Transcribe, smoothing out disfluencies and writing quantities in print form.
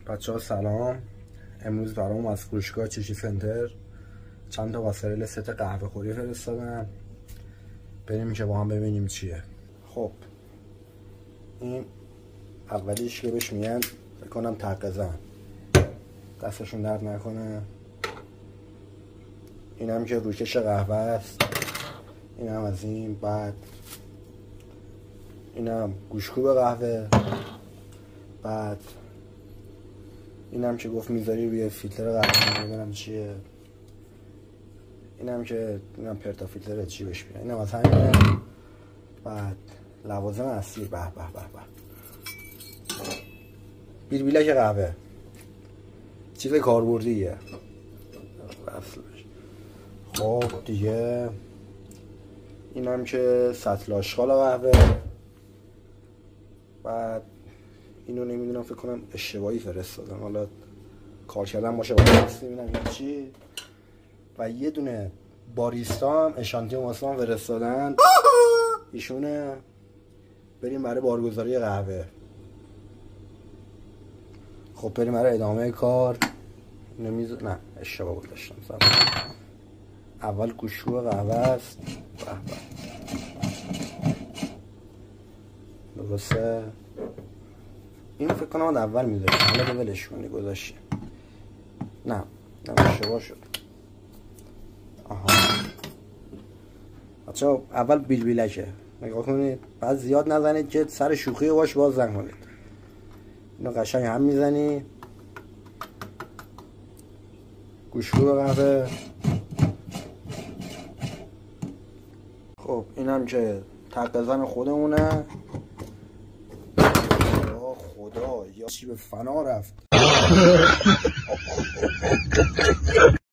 بچه‌ها سلام. امروز برام از فروشگاه چشی سنتر چند تا واسرل ست قهوه خوری فرستادن. بریم که با هم ببینیم چیه. خب این اولیش که بهش میگن بکنم تقزن، دستشون درد نکنه. اینم که روکش قهوه است، اینم از این. بعد اینم گوشکوب قهوه. بعد اینم که گفت میذاری روی فیلتر قهوه، نمیدونم چیه. اینم که اینم پرتا فیلتر چی بهش میگن، اینم از همینه. بعد لوازم اصلی به به به به بیلبیلک قهوه، چیز کاربردیه. خب دیگه اینم که سطل آشغال قهوه. بعد اینو نمیدونم، فکر کنم اشتباهی فرستادم، حالا کار کردم باشه واسه ببینم چی. و یه دونه باریستا هم اشانتیون واسه من فرستادن، ایشونه. بریم برای بارگذاری قهوه. خب بریم برای ادامه کار. نه اشتباه بود داشتم. اول گوشکوب قهوه است. درسته. این فکر کنم اول میذاشتم، حالا ولش کنی گذاشتیم. نه اشتباه شد. آها بچه‌ها اول بیلبیلکه، نگاه کنید. بعد زیاد نزنید که سر شوخی باش باز زنگ کنید. اینو قشنگ هم میزنی. گوشکوب قهوه. خب اینم که تقزن خودمونه. خدا یا چی به فنا رفت.